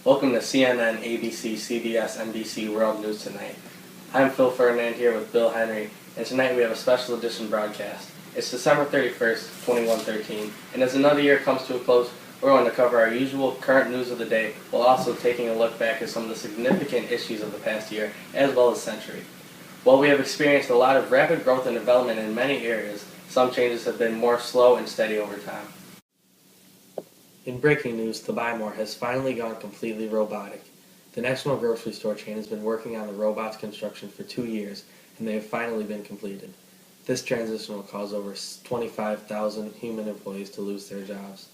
Welcome to CNN, ABC, CBS, NBC World News Tonight. I'm Phil Ferdinand here with Bill Henry, and tonight we have a special edition broadcast. It's December 31st, 2113, and as another year comes to a close, we're going to cover our usual current news of the day, while also taking a look back at some of the significant issues of the past year, as well as century. While we have experienced a lot of rapid growth and development in many areas, some changes have been more slow and steady over time. In breaking news, the Buy More has finally gone completely robotic. The national grocery store chain has been working on the robot's construction for 2 years, and they have finally been completed. This transition will cause over 25,000 human employees to lose their jobs.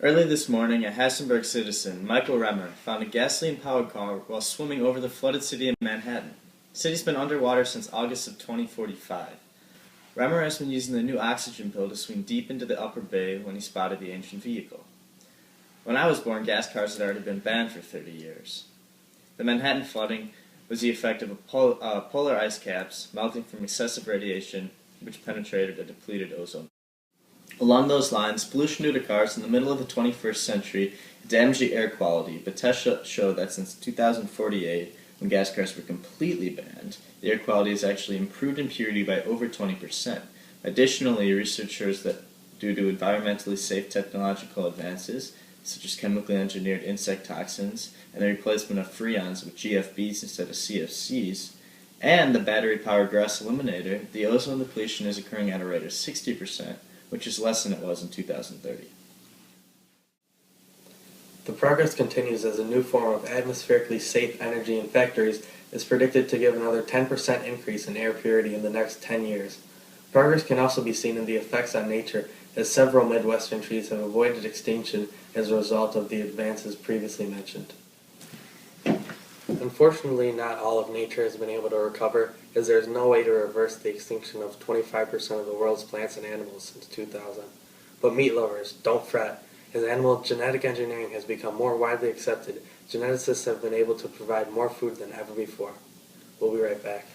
Early this morning, a Hassenburg citizen, Michael Remmer, found a gasoline-powered car while swimming over the flooded city of Manhattan. The city's been underwater since August of 2045. Remmer has been using the new oxygen pill to swim deep into the upper bay when he spotted the ancient vehicle. When I was born, gas cars had already been banned for 30 years. The Manhattan flooding was the effect of polar ice caps melting from excessive radiation, which penetrated a depleted ozone. Along those lines, pollution due to cars in the middle of the 21st century damaged the air quality, but tests show that since 2048, when gas cars were completely banned, the air quality has actually improved in purity by over 20%. Additionally, research shows that due to environmentally safe technological advances, such as chemically engineered insect toxins and the replacement of freons with GFBs instead of CFCs, and the battery-powered grass eliminator, the ozone depletion is occurring at a rate of 60%, which is less than it was in 2030. The progress continues as a new form of atmospherically safe energy in factories is predicted to give another 10% increase in air purity in the next 10 years. Progress can also be seen in the effects on nature, as several Midwestern trees have avoided extinction as a result of the advances previously mentioned. Unfortunately, not all of nature has been able to recover, as there is no way to reverse the extinction of 25% of the world's plants and animals since 2000. But meat lovers, don't fret. As animal genetic engineering has become more widely accepted, geneticists have been able to provide more food than ever before. We'll be right back.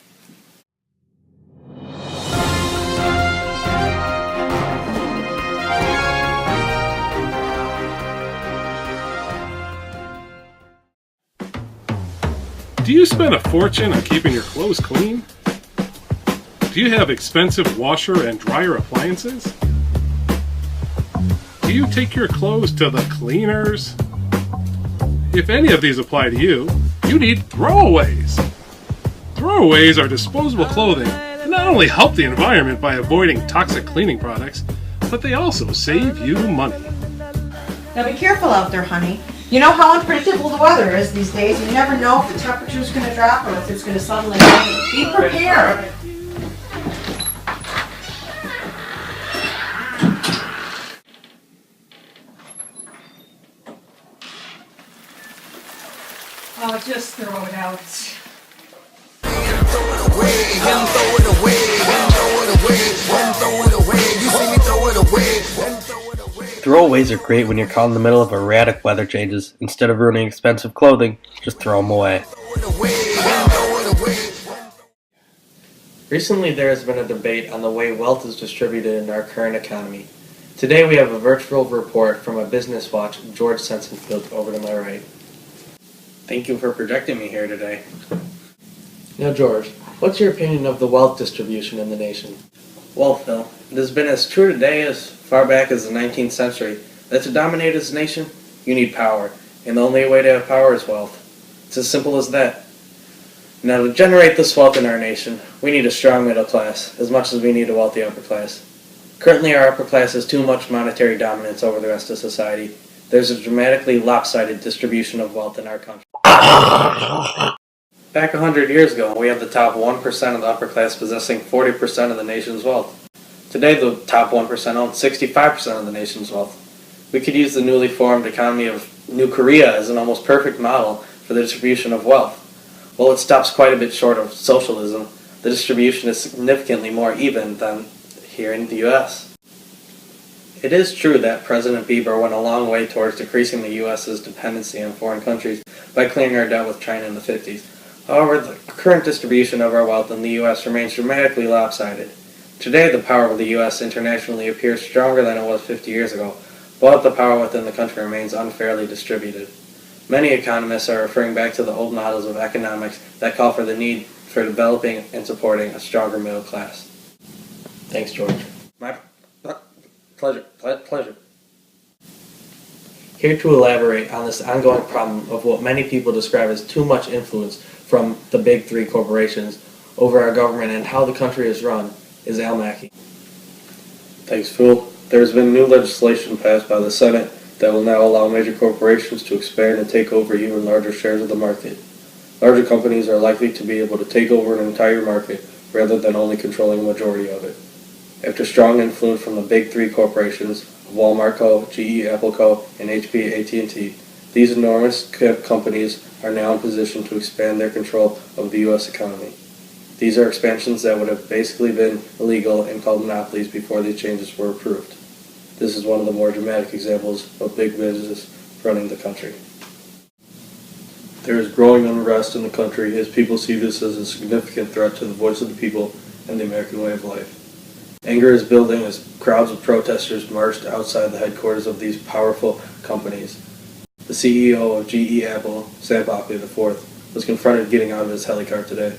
Do you spend a fortune on keeping your clothes clean? Do you have expensive washer and dryer appliances? Do you take your clothes to the cleaners? If any of these apply to you, you need throwaways. Throwaways are disposable clothing that not only help the environment by avoiding toxic cleaning products, but they also save you money. Now be careful out there, honey. You know how unpredictable the weather is these days. You never know if the temperature's going to drop or if it's going to suddenly rain. Be prepared. Oh, just throw it out. Throwaways are great when you're caught in the middle of erratic weather changes. Instead of ruining expensive clothing, just throw them away. Recently there has been a debate on the way wealth is distributed in our current economy. Today we have a virtual report from a Business Watch, George Sensenfield, over to my right. Thank you for projecting me here today. Now George, what's your opinion of the wealth distribution in the nation? Well, Phil, it has been as true today as far back as the 19th century that to dominate this nation, you need power, and the only way to have power is wealth. It's as simple as that. Now, to generate this wealth in our nation, we need a strong middle class, as much as we need a wealthy upper class. Currently, our upper class has too much monetary dominance over the rest of society. There's a dramatically lopsided distribution of wealth in our country. Back 100 years ago, we had the top 1% of the upper class possessing 40% of the nation's wealth. Today, the top 1% own 65% of the nation's wealth. We could use the newly formed economy of New Korea as an almost perfect model for the distribution of wealth. While it stops quite a bit short of socialism, the distribution is significantly more even than here in the U.S. It is true that President Bieber went a long way towards decreasing the U.S.'s dependency on foreign countries by clearing our debt with China in the 50s. However, the current distribution of our wealth in the U.S. remains dramatically lopsided. Today, the power of the U.S. internationally appears stronger than it was 50 years ago, but the power within the country remains unfairly distributed. Many economists are referring back to the old models of economics that call for the need for developing and supporting a stronger middle class. Thanks, George. My pleasure. Here to elaborate on this ongoing problem of what many people describe as too much influence from the big three corporations over our government and how the country is run is Al Mackey. Thanks, Phil. There has been new legislation passed by the Senate that will now allow major corporations to expand and take over even larger shares of the market. Larger companies are likely to be able to take over an entire market rather than only controlling a majority of it. After strong influence from the big three corporations of Walmart Co., GE, Apple Co., and HP, AT&T, these enormous companies are now in position to expand their control of the U.S. economy. These are expansions that would have basically been illegal and called monopolies before these changes were approved. This is one of the more dramatic examples of big business running the country. There is growing unrest in the country as people see this as a significant threat to the voice of the people and the American way of life. Anger is building as crowds of protesters marched outside the headquarters of these powerful companies. The CEO of GE Apple, Sam Pochyly IV, was confronted getting out of his helicar today,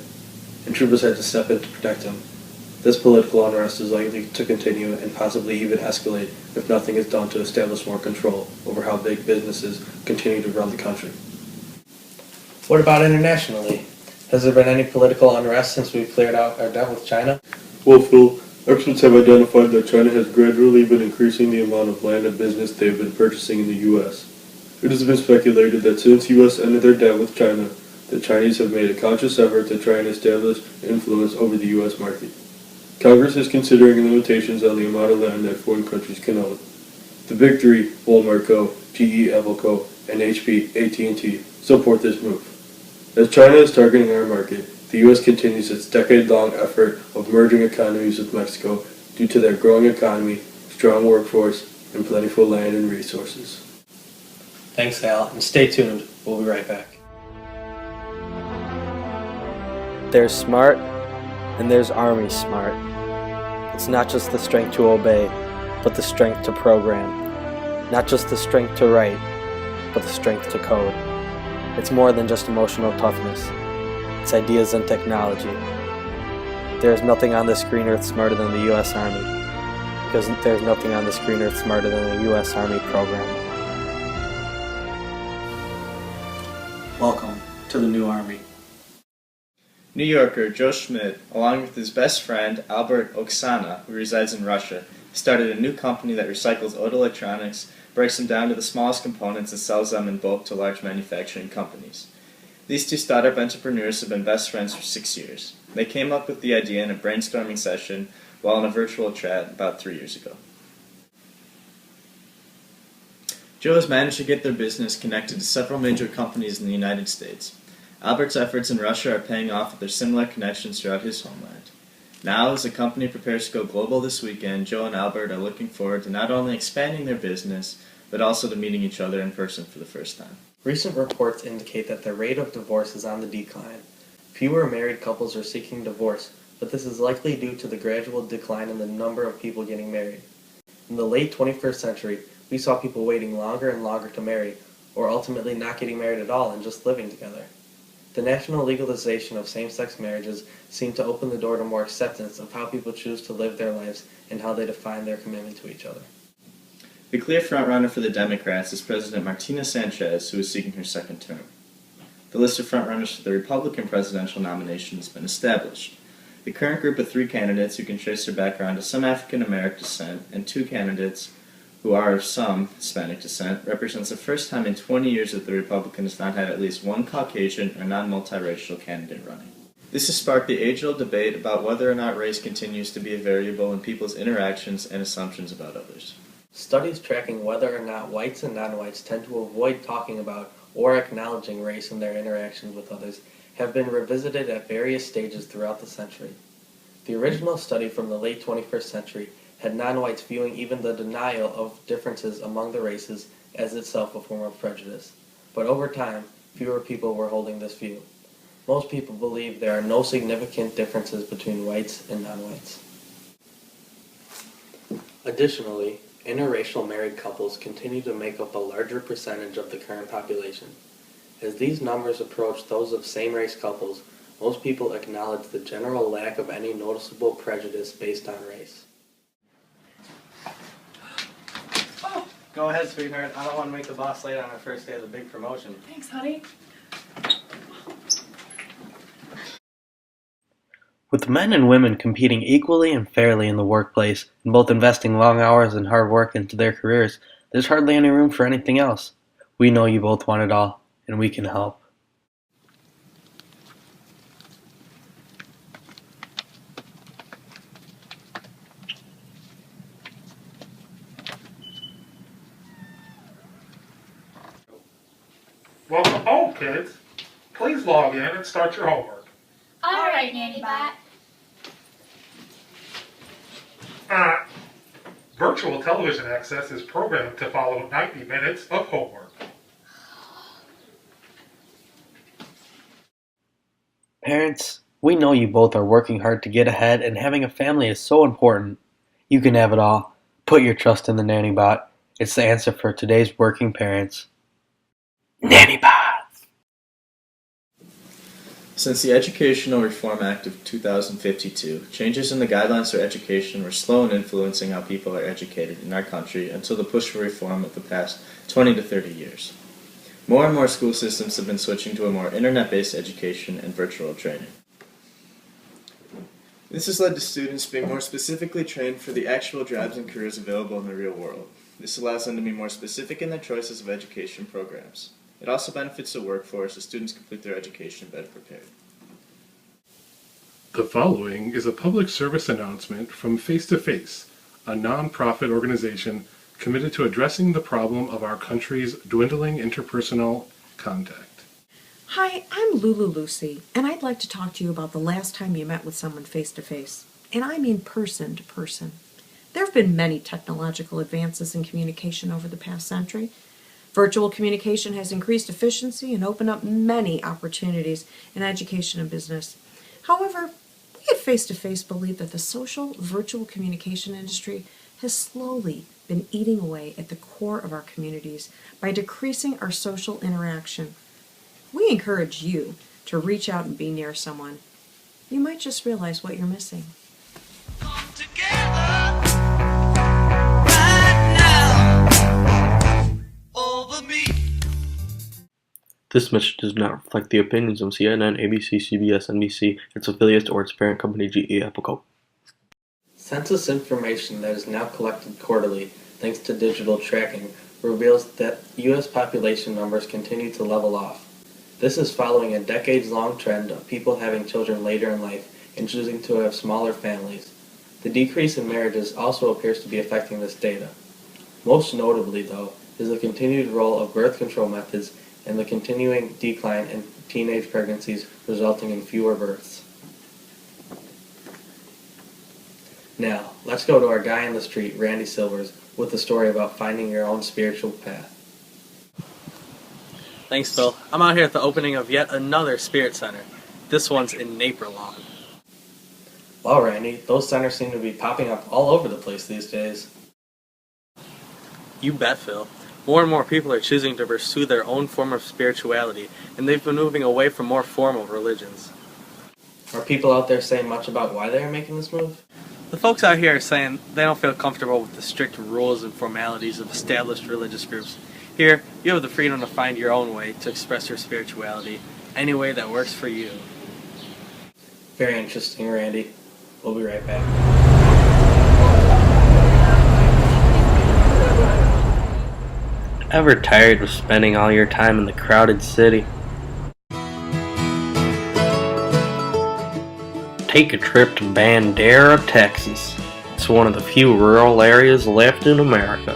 and troopers had to step in to protect him. This political unrest is likely to continue and possibly even escalate if nothing is done to establish more control over how big businesses continue to run the country. What about internationally? Has there been any political unrest since we cleared out our debt with China? Well, Phil, experts have identified that China has gradually been increasing the amount of land and business they have been purchasing in the U.S. It has been speculated that since U.S. ended their debt with China, the Chinese have made a conscious effort to try and establish influence over the U.S. market. Congress is considering limitations on the amount of land that foreign countries can own. The big three, Walmart Co., GE, Apple Co., and HP, AT&T, support this move. As China is targeting our market, the U.S. continues its decade-long effort of merging economies with Mexico due to their growing economy, strong workforce, and plentiful land and resources. Thanks, Al, and stay tuned. We'll be right back. There's smart, and there's Army smart. It's not just the strength to obey, but the strength to program. Not just the strength to write, but the strength to code. It's more than just emotional toughness. It's ideas and technology. There is nothing on this green earth smarter than the U.S. Army, because there's nothing on this green earth smarter than the U.S. Army program. Welcome to the new Army. New Yorker Joe Schmidt, along with his best friend Albert Oksana, who resides in Russia, started a new company that recycles old electronics, breaks them down to the smallest components, and sells them in bulk to large manufacturing companies. These two startup entrepreneurs have been best friends for 6 years. They came up with the idea in a brainstorming session while in a virtual chat about 3 years ago. Joe has managed to get their business connected to several major companies in the United States. Albert's efforts in Russia are paying off with their similar connections throughout his homeland. Now, as the company prepares to go global this weekend, Joe and Albert are looking forward to not only expanding their business, but also to meeting each other in person for the first time. Recent reports indicate that the rate of divorce is on the decline. Fewer married couples are seeking divorce, but this is likely due to the gradual decline in the number of people getting married. In the late 21st century, we saw people waiting longer and longer to marry, or ultimately not getting married at all and just living together. The national legalization of same-sex marriages seemed to open the door to more acceptance of how people choose to live their lives and how they define their commitment to each other. The clear frontrunner for the Democrats is President Martina Sanchez, who is seeking her second term. The list of frontrunners for the Republican presidential nomination has been established. The current group of 3 candidates who can trace their background to some African American descent and 2 candidates who are of some Hispanic descent represents the first time in 20 years that the Republicans have not had at least one Caucasian or non-multiracial candidate running. This has sparked the age-old debate about whether or not race continues to be a variable in people's interactions and assumptions about others. Studies tracking whether or not whites and non-whites tend to avoid talking about or acknowledging race in their interactions with others have been revisited at various stages throughout the century. The original study from the late 21st century had non-whites viewing even the denial of differences among the races as itself a form of prejudice. But over time, fewer people were holding this view. Most people believe there are no significant differences between whites and non-whites. Additionally, interracial married couples continue to make up a larger percentage of the current population. As these numbers approach those of same-race couples, most people acknowledge the general lack of any noticeable prejudice based on race. Oh, Go ahead, sweetheart. I don't want to make the boss late on our first day of the big promotion. thanks, honey. With men and women competing equally and fairly in the workplace, and both investing long hours and hard work into their careers, there's hardly any room for anything else. We know you both want it all, and we can help. Welcome home, kids. Please log in and start your homework. All right, Nanny Bot. Virtual television access is programmed to follow 90 minutes of homework. Parents, we know you both are working hard to get ahead, and having a family is so important. You can have it all. Put your trust in the Nanny Bot. It's the answer for today's working parents. Nanny Bot! Since the Educational Reform Act of 2052, changes in the guidelines for education were slow in influencing how people are educated in our country until the push for reform of the past 20 to 30 years. More and more school systems have been switching to a more internet-based education and virtual training. This has led to students being more specifically trained for the actual jobs and careers available in the real world. This allows them to be more specific in their choices of education programs. It also benefits the workforce as students complete their education better prepared. The following is a public service announcement from Face to Face, a non-profit organization committed to addressing the problem of our country's dwindling interpersonal contact. Hi, I'm Lulu Lucy, and I'd like to talk to you about the last time you met with someone face to face. And I mean person to person. There have been many technological advances in communication over the past century. Virtual communication has increased efficiency and opened up many opportunities in education and business. However, we at Face to Face believe that the social virtual communication industry has slowly been eating away at the core of our communities by decreasing our social interaction. We encourage you to reach out and be near someone. You might just realize what you're missing. This message does not reflect the opinions of CNN, ABC, CBS, NBC, its affiliates, or its parent company, GE Apico. Census information that is now collected quarterly, thanks to digital tracking, reveals that U.S. population numbers continue to level off. This is following a decades-long trend of people having children later in life and choosing to have smaller families. The decrease in marriages also appears to be affecting this data. Most notably, though, is the continued role of birth control methods and the continuing decline in teenage pregnancies resulting in fewer births. Now, let's go to our guy in the street, Randy Silvers, with a story about finding your own spiritual path. Thanks, Phil. I'm out here at the opening of yet another Spirit Center. This one's in Naperlawn. Wow, Randy, those centers seem to be popping up all over the place these days. You bet, Phil. More and more people are choosing to pursue their own form of spirituality, and they've been moving away from more formal religions. Are people out there saying much about why they are making this move? The folks out here are saying they don't feel comfortable with the strict rules and formalities of established religious groups. Here, you have the freedom to find your own way to express your spirituality, any way that works for you. Very interesting, Randy. We'll be right back. Ever tired of spending all your time in the crowded city? Take a trip to Bandera, Texas. It's one of the few rural areas left in America.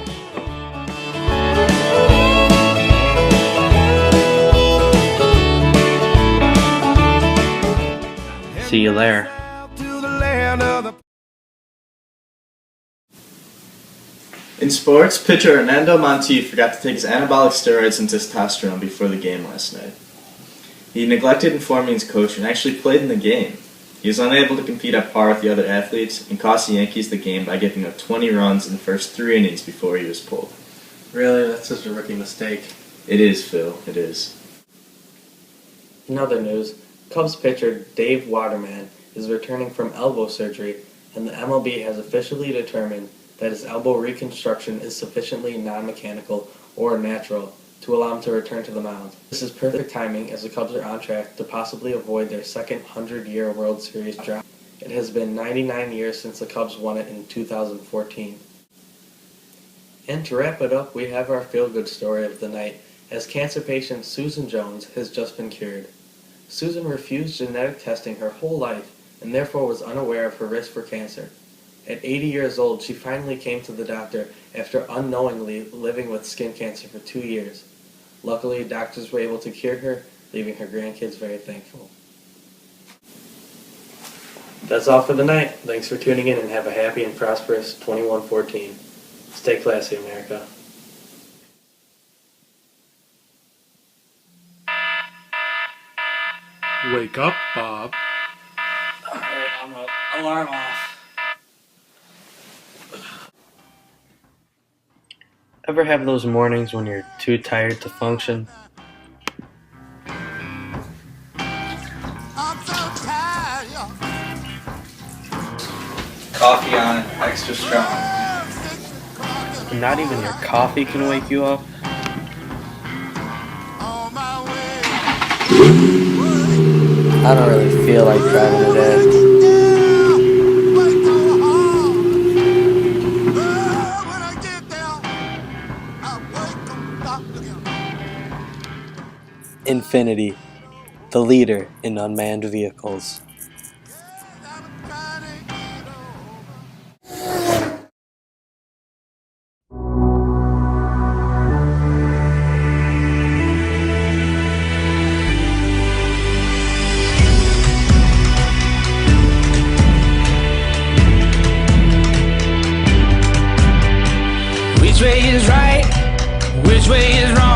See you there. In sports, pitcher Hernando Montiel forgot to take his anabolic steroids and testosterone before the game last night. He neglected informing his coach and actually played in the game. He was unable to compete at par with the other athletes and cost the Yankees the game by giving up 20 runs in the first 3 innings before he was pulled. Really? That's such a rookie mistake. It is, Phil. It is. In other news, Cubs pitcher Dave Waterman is returning from elbow surgery, and the MLB has officially determined that his elbow reconstruction is sufficiently non-mechanical or natural to allow him to return to the mound. This is perfect timing as the Cubs are on track to possibly avoid their second 100-year World Series drought. It has been 99 years since the Cubs won it in 2014. And to wrap it up, we have our feel-good story of the night, as cancer patient Susan Jones has just been cured. Susan refused genetic testing her whole life and therefore was unaware of her risk for cancer. At 80 years old, she finally came to the doctor after unknowingly living with skin cancer for 2 years. Luckily, doctors were able to cure her, leaving her grandkids very thankful. That's all for the night. Thanks for tuning in and have a happy and prosperous 2114. Stay classy, America. Wake up, Bob. Alright, I'm up. Alarm off. Ever have those mornings when you're too tired to function? Coffee on it, extra strong. And not even your coffee can wake you up? I don't really feel like driving today. Infinity, the leader in unmanned vehicles. Which way is right? Which way is wrong?